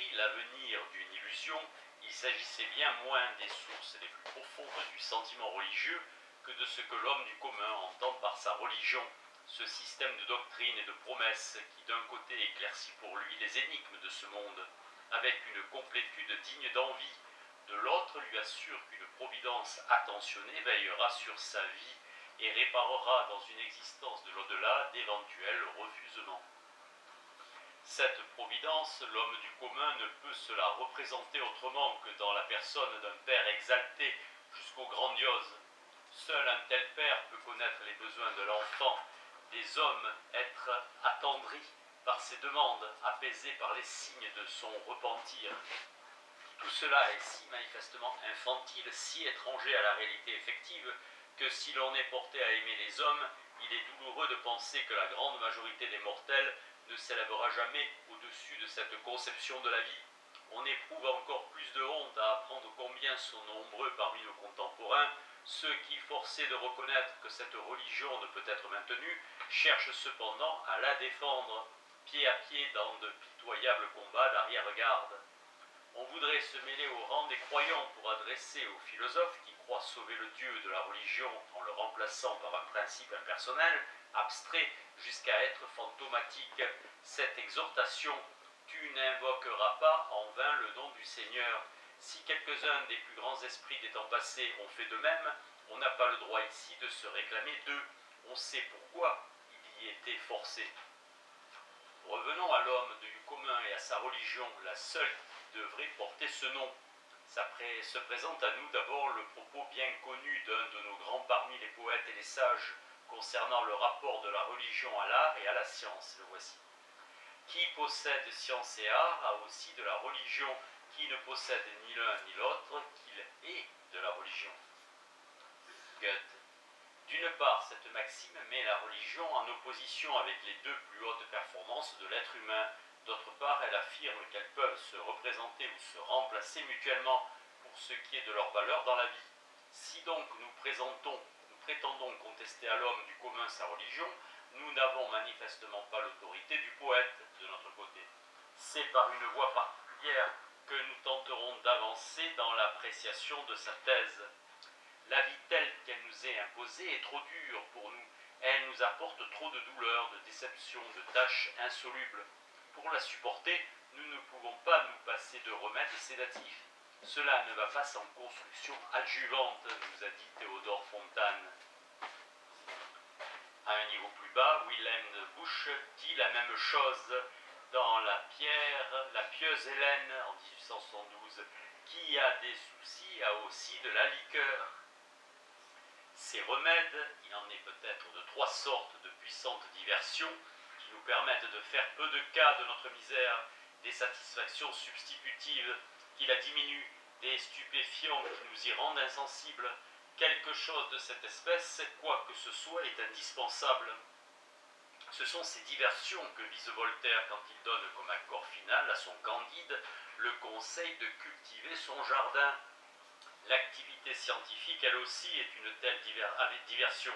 décrit l'avenir d'une illusion, il s'agissait bien moins des sources les plus profondes du sentiment religieux que de ce que l'homme du commun entend par sa religion, ce système de doctrines et de promesses qui d'un côté éclaircit pour lui les énigmes de ce monde, avec une complétude digne d'envie, de l'autre lui assure qu'une providence attentionnée veillera sur sa vie et réparera dans une existence de l'au-delà d'éventuels refusements. Cette providence, l'homme du commun ne peut se la représenter autrement que dans la personne d'un père exalté jusqu'au grandiose. Seul un tel père peut connaître les besoins de l'enfant, des hommes, être attendri par ses demandes, apaisé par les signes de son repentir. Tout cela est si manifestement infantile, si étranger à la réalité effective, que si l'on est porté à aimer les hommes, il est douloureux de penser que la grande majorité des mortels ne s'élèvera jamais au-dessus de cette conception de la vie. On éprouve encore plus de honte à apprendre combien sont nombreux parmi nos contemporains ceux qui, forcés de reconnaître que cette religion ne peut être maintenue, cherchent cependant à la défendre, pied à pied dans de pitoyables combats d'arrière-garde. On voudrait se mêler au rang des croyants pour adresser aux philosophes qui croient sauver le Dieu de la religion en le remplaçant par un principe impersonnel, abstrait jusqu'à être fantomatique, cette exhortation « Tu n'invoqueras pas en vain le nom du Seigneur ». Si quelques-uns des plus grands esprits des temps passés ont fait de même, on n'a pas le droit ici de se réclamer d'eux. On sait pourquoi il y était forcé. Revenons à l'homme du commun et à sa religion, la seule qui devrait porter ce nom. Se présente à nous d'abord le propos bien connu d'un de nos grands parmi les poètes et les sages concernant le rapport de la religion à l'art et à la science. Le voici. Qui possède science et art a aussi de la religion. Qui ne possède ni l'un ni l'autre, qu'il est de la religion. Goethe. D'une part, cette maxime met la religion en opposition avec les deux plus hautes performances de l'être humain. D'autre part, elle affirme qu'elles peuvent se représenter ou se remplacer mutuellement pour ce qui est de leur valeur dans la vie. Si donc nous prétendons contester à l'homme du commun sa religion, nous n'avons manifestement pas l'autorité du poète de notre côté. C'est par une voie particulière que nous tenterons d'avancer dans l'appréciation de sa thèse. La vie telle qu'elle nous est imposée est trop dure pour nous. Elle nous apporte trop de douleurs, de déceptions, de tâches insolubles. Pour la supporter, nous ne pouvons pas nous passer de remèdes sédatifs. Cela ne va pas sans construction adjuvante, nous a dit Théodore Fontane. À un niveau plus bas, Wilhelm Busch dit la même chose dans La pieuse Hélène en 1872. Qui a des soucis a aussi de la liqueur. Ces remèdes, il en est peut-être de trois sortes de puissantes diversions qui nous permettent de faire peu de cas de notre misère, des satisfactions substitutives qui la diminuent, des stupéfiants qui nous y rendent insensibles. Quelque chose de cette espèce, quoi que ce soit, est indispensable. Ce sont ces diversions que vise Voltaire quand il donne comme accord final à son Candide le conseil de cultiver son jardin. L'activité scientifique, elle aussi, est une telle diversion.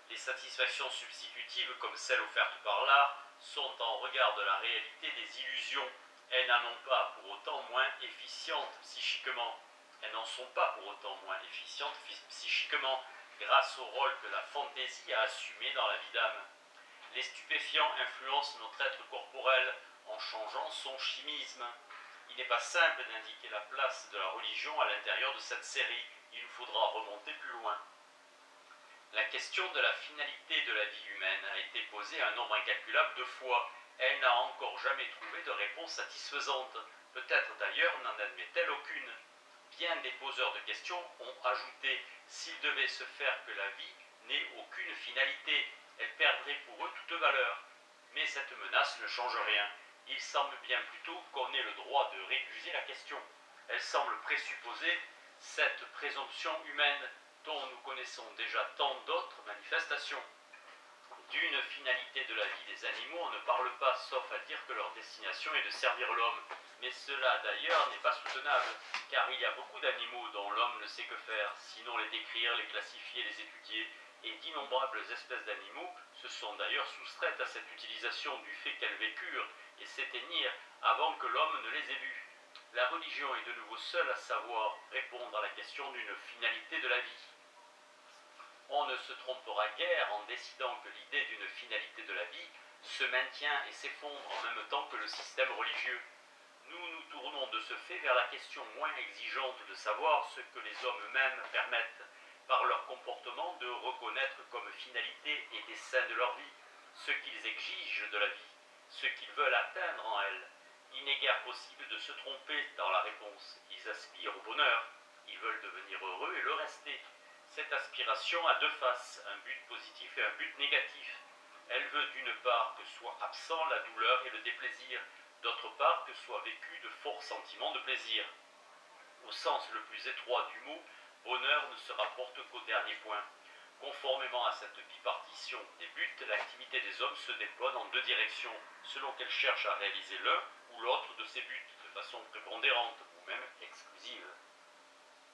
Les satisfactions substitutives, comme celles offertes par l'art, sont en regard de la réalité des illusions. Elles n'en ont pas pour autant moins efficientes psychiquement. Elles n'en sont pas pour autant moins efficientes psychiquement, grâce au rôle que la fantaisie a assumé dans la vie d'âme. Les stupéfiants influencent notre être corporel en changeant son chimisme. Il n'est pas simple d'indiquer la place de la religion à l'intérieur de cette série. Il nous faudra remonter plus loin. La question de la finalité de la vie humaine a été posée un nombre incalculable de fois. Elle n'a encore jamais trouvé de réponse satisfaisante. Peut-être d'ailleurs n'en admet-elle aucune. Bien des poseurs de questions ont ajouté « s'il devait se faire que la vie n'ait aucune finalité, elle perdrait pour eux toute valeur ». Mais cette menace ne change rien. Il semble bien plutôt qu'on ait le droit de récuser la question. Elle semble présupposer cette présomption humaine dont nous connaissons déjà tant d'autres manifestations. D'une finalité de la vie des animaux, on ne parle pas, sauf à dire que leur destination est de servir l'homme. Mais cela d'ailleurs n'est pas soutenable, car il y a beaucoup d'animaux dont l'homme ne sait que faire, sinon les décrire, les classifier, les étudier, et d'innombrables espèces d'animaux se sont d'ailleurs soustraites à cette utilisation du fait qu'elles vécurent et s'éteignirent avant que l'homme ne les ait vues. La religion est de nouveau seule à savoir répondre à la question d'une finalité de la vie. On ne se trompera guère en décidant que l'idée d'une finalité de la vie se maintient et s'effondre en même temps que le système religieux. Nous nous tournons de ce fait vers la question moins exigeante de savoir ce que les hommes eux-mêmes permettent, par leur comportement, de reconnaître comme finalité et dessein de leur vie, ce qu'ils exigent de la vie, ce qu'ils veulent atteindre en elle. Il n'est guère possible de se tromper dans la réponse. Ils aspirent au bonheur, ils veulent devenir heureux et le rester. Cette aspiration a deux faces, un but positif et un but négatif. Elle veut d'une part que soit absent la douleur et le déplaisir, d'autre part que soit vécu de forts sentiments de plaisir. Au sens le plus étroit du mot, bonheur ne se rapporte qu'au dernier point. Conformément à cette bipartition des buts, l'activité des hommes se déploie dans deux directions, selon qu'elle cherche à réaliser l'un ou l'autre de ces buts, de façon prépondérante ou même exclusive.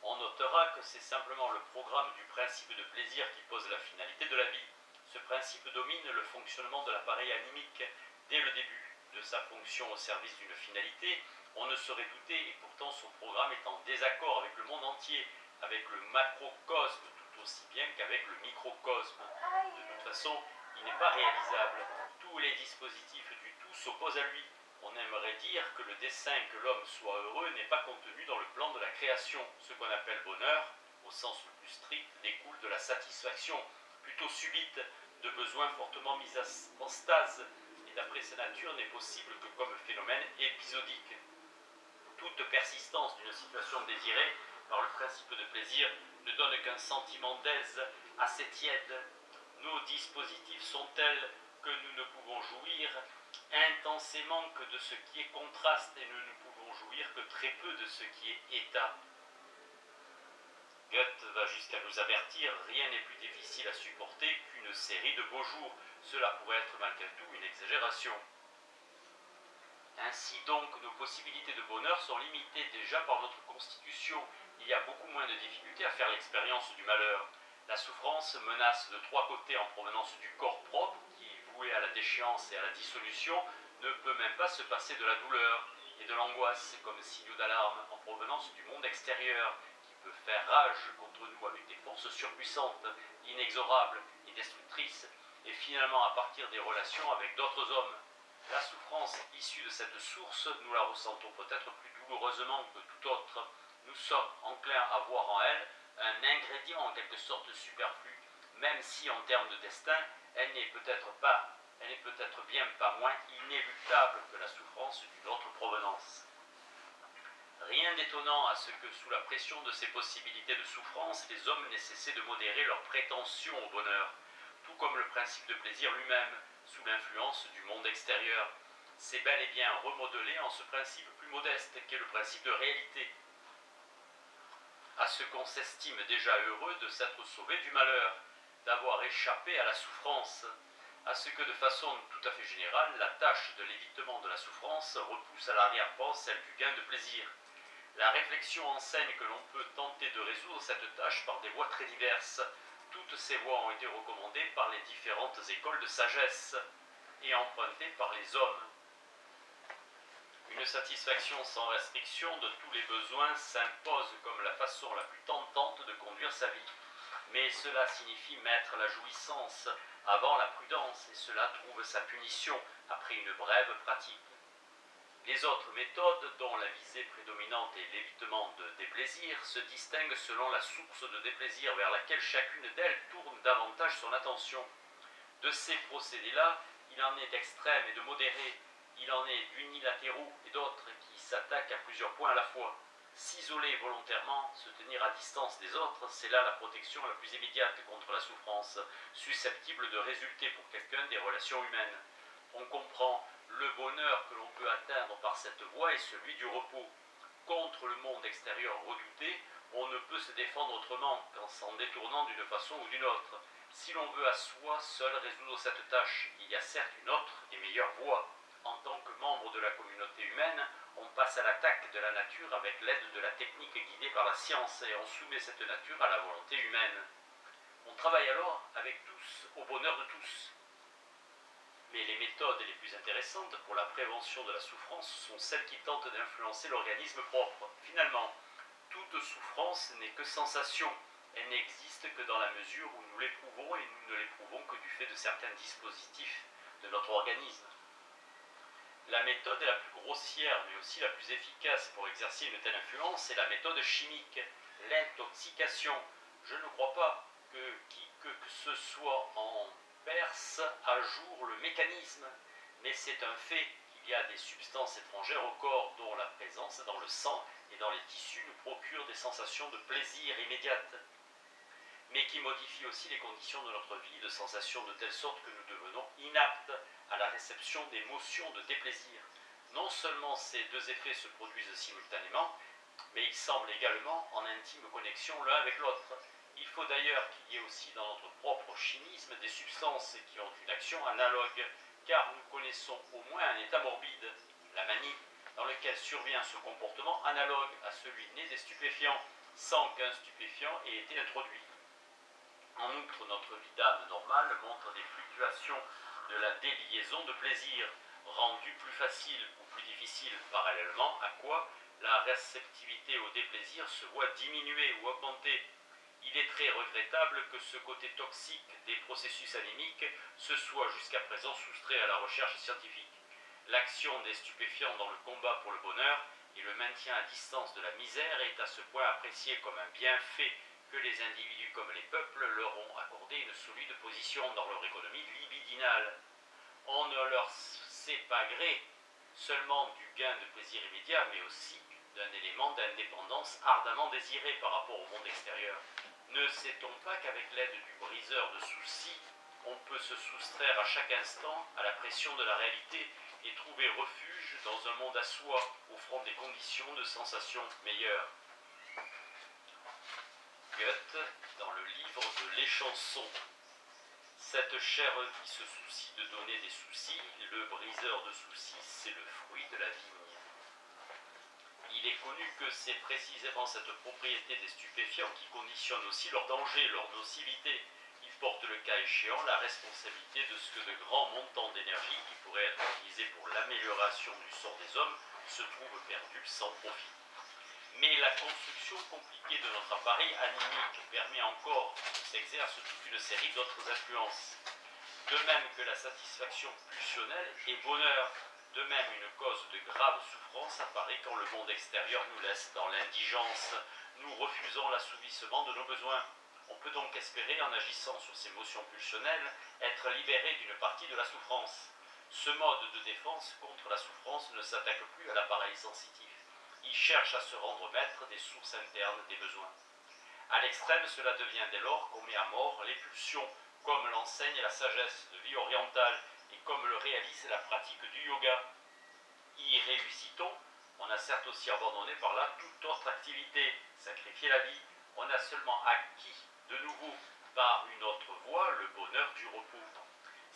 On notera que c'est simplement le programme du principe de plaisir qui pose la finalité de la vie. Ce principe domine le fonctionnement de l'appareil animique dès le début. De sa fonction au service d'une finalité, on ne saurait douter, et pourtant son programme est en désaccord avec le monde entier, avec le macrocosme tout aussi bien qu'avec le microcosme. De toute façon, il n'est pas réalisable. Tous les dispositifs du tout s'opposent à lui. On aimerait dire que le dessein que l'homme soit heureux n'est pas contenu dans le plan de la création. Ce qu'on appelle bonheur, au sens le plus strict, découle de la satisfaction, plutôt subite, de besoins fortement mis en stase, et d'après sa nature n'est possible que comme phénomène épisodique. Toute persistance d'une situation désirée par le principe de plaisir ne donne qu'un sentiment d'aise assez tiède. Nos dispositifs sont tels que nous ne pouvons jouir intensément que de ce qui est contraste et nous ne pouvons jouir que très peu de ce qui est état. Goethe va jusqu'à nous avertir, rien n'est plus difficile à supporter qu'une série de beaux jours. Cela pourrait être malgré tout une exagération. Ainsi donc, nos possibilités de bonheur sont limitées déjà par notre constitution. Il y a beaucoup moins de difficultés à faire l'expérience du malheur. La souffrance menace de trois côtés en provenance du corps propre, qui, voué à la déchéance et à la dissolution, ne peut même pas se passer de la douleur et de l'angoisse comme signaux d'alarme en provenance du monde extérieur, qui peut faire rage contre nous avec des forces surpuissantes, inexorables et destructrices, et finalement à partir des relations avec d'autres hommes. La souffrance issue de cette source, nous la ressentons peut-être plus douloureusement que tout autre. Nous sommes enclins à voir en elle un ingrédient en quelque sorte superflu, même si en termes de destin, elle n'est peut-être bien pas moins inéluctable que la souffrance d'une autre provenance. Rien d'étonnant à ce que, sous la pression de ces possibilités de souffrance, les hommes n'aient cessé de modérer leur prétention au bonheur, tout comme le principe de plaisir lui-même, sous l'influence du monde extérieur. C'est bel et bien remodelé en ce principe plus modeste qu'est le principe de réalité. À ce qu'on s'estime déjà heureux de s'être sauvé du malheur, d'avoir échappé à la souffrance, à ce que de façon tout à fait générale, la tâche de l'évitement de la souffrance repousse à l'arrière-plan celle du gain de plaisir. La réflexion enseigne que l'on peut tenter de résoudre cette tâche par des voies très diverses. Toutes ces voies ont été recommandées par les différentes écoles de sagesse et empruntées par les hommes. Une satisfaction sans restriction de tous les besoins s'impose comme la façon la plus tentante de conduire sa vie. Mais cela signifie mettre la jouissance avant la prudence, et cela trouve sa punition après une brève pratique. Les autres méthodes, dont la visée prédominante est l'évitement de déplaisir, se distinguent selon la source de déplaisir vers laquelle chacune d'elles tourne davantage son attention. De ces procédés-là, il en est d'extrêmes et de modérés, il en est d'unilatéraux et d'autres qui s'attaquent à plusieurs points à la fois. S'isoler volontairement, se tenir à distance des autres, c'est là la protection la plus immédiate contre la souffrance, susceptible de résulter pour quelqu'un des relations humaines. On comprend le bonheur que l'on peut atteindre par cette voie est celui du repos. Contre le monde extérieur redouté, on ne peut se défendre autrement qu'en s'en détournant d'une façon ou d'une autre. Si l'on veut à soi seul résoudre cette tâche, il y a certes une autre et meilleure voie. En tant que membre de la communauté humaine, on passe à l'attaque de la nature avec l'aide de la technique guidée par la science et on soumet cette nature à la volonté humaine. On travaille alors avec tous, au bonheur de tous. Mais les méthodes les plus intéressantes pour la prévention de la souffrance sont celles qui tentent d'influencer l'organisme propre. Finalement, toute souffrance n'est que sensation. Elle n'existe que dans la mesure où nous l'éprouvons et nous ne l'éprouvons que du fait de certains dispositifs de notre organisme. La méthode la plus grossière mais aussi la plus efficace pour exercer une telle influence est la méthode chimique, l'intoxication. Je ne crois pas que qui que ce soit en Perse à jour le mécanisme, mais c'est un fait qu'il y a des substances étrangères au corps dont la présence dans le sang et dans les tissus nous procure des sensations de plaisir immédiates, mais qui modifient aussi les conditions de notre vie, de sensations de telle sorte que nous devenons inaptes à la réception d'émotions de déplaisir. Non seulement ces deux effets se produisent simultanément, mais ils semblent également en intime connexion l'un avec l'autre. Il faut d'ailleurs qu'il y ait aussi dans notre propre chimisme des substances qui ont une action analogue, car nous connaissons au moins un état morbide, la manie, dans lequel survient ce comportement analogue à celui né des stupéfiants, sans qu'un stupéfiant ait été introduit. En outre, notre vie d'âme normale montre des fluctuations de la déliaison de plaisir, rendue plus facile ou plus difficile parallèlement à quoi la réceptivité au déplaisir se voit diminuer ou augmenter. Il est très regrettable que ce côté toxique des processus anémiques se soit jusqu'à présent soustrait à la recherche scientifique. L'action des stupéfiants dans le combat pour le bonheur et le maintien à distance de la misère est à ce point apprécié comme un bienfait que les individus comme les peuples leur ont accordé une solide position dans leur économie libidinale. On ne leur sait pas gré seulement du gain de plaisir immédiat, mais aussi d'un élément d'indépendance ardemment désiré par rapport au monde extérieur. Ne sait-on pas qu'avec l'aide du briseur de soucis, on peut se soustraire à chaque instant à la pression de la réalité et trouver refuge dans un monde à soi, offrant des conditions de sensation meilleures. Goethe, dans le livre de l'Échanson. Cette chère vie se soucie de donner des soucis, le briseur de soucis, c'est le fruit de la vigne. Il est connu que c'est précisément cette propriété des stupéfiants qui conditionne aussi leur danger, leur nocivité. Ils portent le cas échéant la responsabilité de ce que de grands montants d'énergie qui pourraient être utilisés pour l'amélioration du sort des hommes se trouvent perdus sans profit. Mais la construction compliquée de notre appareil anémique permet encore qu'il s'exerce toute une série d'autres influences. De même que la satisfaction pulsionnelle est bonheur, de même une cause de grave souffrance apparaît quand le monde extérieur nous laisse dans l'indigence. Nous refusons l'assouvissement de nos besoins. On peut donc espérer, en agissant sur ces motions pulsionnelles, être libéré d'une partie de la souffrance. Ce mode de défense contre la souffrance ne s'attaque plus à l'appareil sensitif. Il cherche à se rendre maître des sources internes des besoins. À l'extrême, cela devient dès lors qu'on met à mort les pulsions, comme l'enseigne la sagesse de vie orientale et comme le réalise la pratique du yoga. Y réussit-on, on a certes aussi abandonné par là toute autre activité, sacrifié la vie. On a seulement acquis de nouveau par une autre voie le bonheur du repos.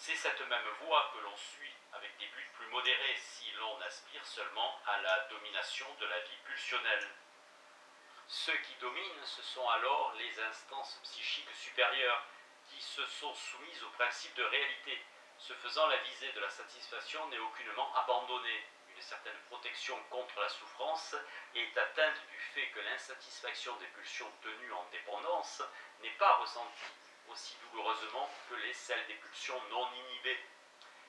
C'est cette même voie que l'on suit avec des buts plus modérés si l'on aspire seulement à la domination de la vie pulsionnelle. Ceux qui dominent, ce sont alors les instances psychiques supérieures qui se sont soumises au principe de réalité. Ce faisant, la visée de la satisfaction n'est aucunement abandonnée. Une certaine protection contre la souffrance est atteinte du fait que l'insatisfaction des pulsions tenues en dépendance n'est pas ressentie aussi douloureusement que celles des pulsions non inhibées.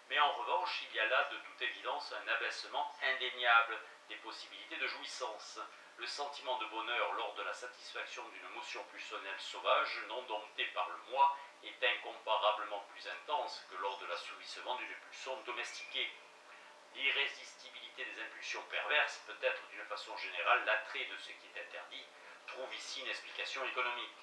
Mais en revanche, il y a là de toute évidence un abaissement indéniable des possibilités de jouissance. Le sentiment de bonheur lors de la satisfaction d'une motion pulsionnelle sauvage, non domptée par le moi, est incomparablement plus intense que lors de l'assouvissement d'une pulsion domestiquée. L'irrésistibilité des impulsions perverses, peut-être d'une façon générale l'attrait de ce qui est interdit, trouve ici une explication économique.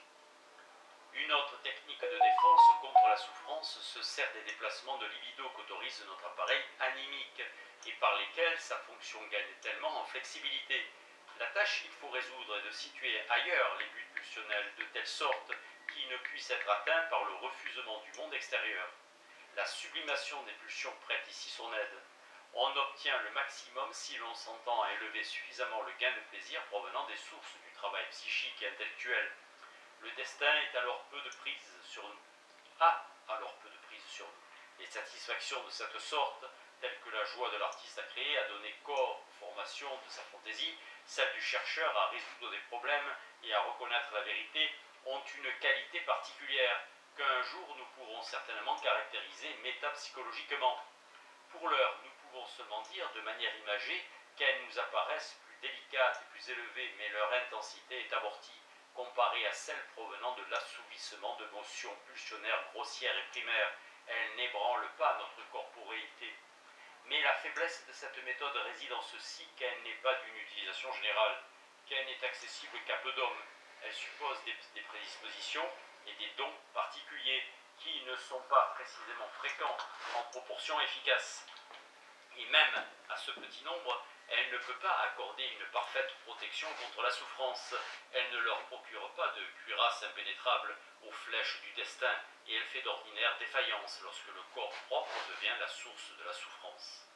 Une autre technique de défense contre la souffrance se sert des déplacements de libido qu'autorise notre appareil anémique et par lesquels sa fonction gagne tellement en flexibilité. La tâche qu'il faut résoudre est de situer ailleurs les buts pulsionnels de telle sorte qu'ils ne puissent être atteints par le refusement du monde extérieur. La sublimation des pulsions prête ici son aide. On obtient le maximum si l'on s'entend à élever suffisamment le gain de plaisir provenant des sources du travail psychique et intellectuel. Le destin est alors peu de prise sur nous. A alors peu de prise sur nous. Les satisfactions de cette sorte, telles que la joie de l'artiste à créer, à donner corps aux formations de sa fantaisie, celle du chercheur à résoudre des problèmes et à reconnaître la vérité, ont une qualité particulière qu'un jour nous pourrons certainement caractériser métapsychologiquement. Pour l'heure, nous pouvons seulement dire de manière imagée qu'elles nous apparaissent plus délicates et plus élevées, mais leur intensité est abortie, comparée à celle provenant de l'assouvissement de notions pulsionnaires grossières et primaires. Elles n'ébranlent pas notre corporéité. Mais la faiblesse de cette méthode réside en ceci qu'elle n'est pas d'une utilisation générale, qu'elle n'est accessible qu'à peu d'hommes. Elle suppose des prédispositions et des dons particuliers qui ne sont pas précisément fréquents en proportion efficace. Et même à ce petit nombre, elle ne peut pas accorder une parfaite protection contre la souffrance. Elle ne leur procure pas de cuirasse impénétrable aux flèches du destin, et elle fait d'ordinaire défaillance lorsque le corps propre devient la source de la souffrance.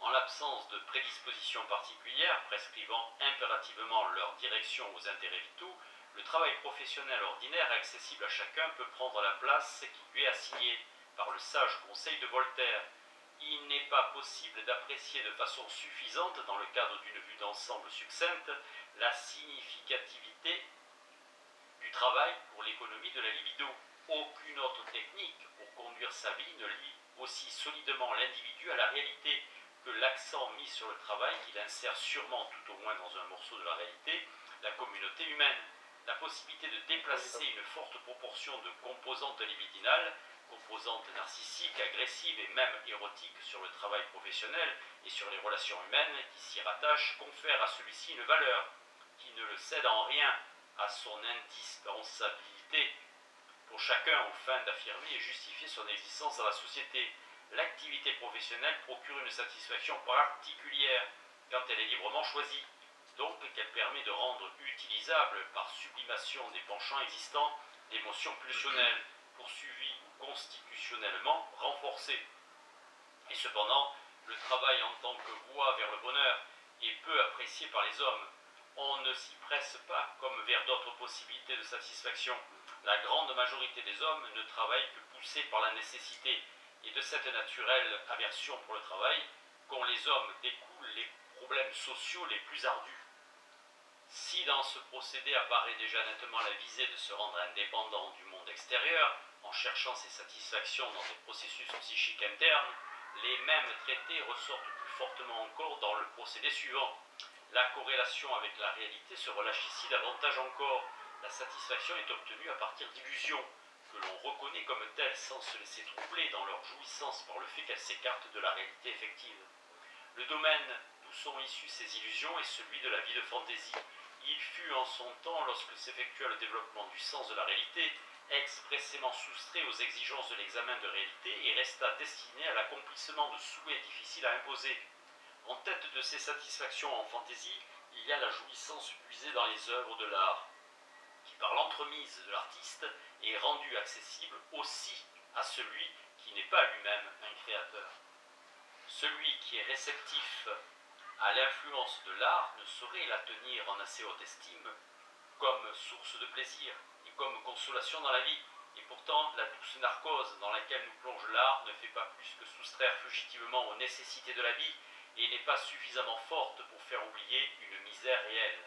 En l'absence de prédispositions particulières prescrivant impérativement leur direction aux intérêts vitaux, le travail professionnel ordinaire accessible à chacun peut prendre la place qui lui est assignée par le sage conseil de Voltaire. Il n'est pas possible d'apprécier de façon suffisante, dans le cadre d'une vue d'ensemble succincte, la significativité du travail pour l'économie de la libido. Aucune autre technique pour conduire sa vie ne lie aussi solidement l'individu à la réalité que l'accent mis sur le travail qu'il insère sûrement, tout au moins dans un morceau de la réalité, la communauté humaine. La possibilité de déplacer une forte proportion de composantes libidinales, composantes narcissiques, agressives et même érotiques sur le travail professionnel et sur les relations humaines qui s'y rattachent, confère à celui-ci une valeur qui ne le cède en rien à son indispensabilité pour chacun aux fins d'affirmer et justifier son existence dans la société. L'activité professionnelle procure une satisfaction particulière quand elle est librement choisie, donc qu'elle permet de rendre utilisable par sublimation des penchants existants d'émotions pulsionnelles, poursuivies ou constitutionnellement renforcées. Et cependant, le travail en tant que voie vers le bonheur est peu apprécié par les hommes. On ne s'y presse pas comme vers d'autres possibilités de satisfaction. La grande majorité des hommes ne travaillent que poussés par la nécessité, et de cette naturelle aversion pour le travail qu'ont les hommes découlent les problèmes sociaux les plus ardus. Si dans ce procédé apparaît déjà nettement la visée de se rendre indépendant du monde extérieur, en cherchant ses satisfactions dans des processus psychiques internes, les mêmes traités ressortent plus fortement encore dans le procédé suivant. La corrélation avec la réalité se relâche ici davantage encore. La satisfaction est obtenue à partir d'illusions, que l'on reconnaît comme telles sans se laisser troubler dans leur jouissance par le fait qu'elles s'écartent de la réalité effective. Le domaine d'où sont issues ces illusions est celui de la vie de fantaisie. Il fut en son temps, lorsque s'effectua le développement du sens de la réalité, expressément soustrait aux exigences de l'examen de réalité et resta destiné à l'accomplissement de souhaits difficiles à imposer. En tête de ces satisfactions en fantaisie, il y a la jouissance puisée dans les œuvres de l'art, qui par l'entremise de l'artiste est rendue accessible aussi à celui qui n'est pas lui-même un créateur. Celui qui est réceptif à l'influence de l'art ne saurait la tenir en assez haute estime comme source de plaisir et comme consolation dans la vie. Et pourtant, la douce narcose dans laquelle nous plonge l'art ne fait pas plus que soustraire fugitivement aux nécessités de la vie et n'est pas suffisamment forte pour faire oublier une misère réelle.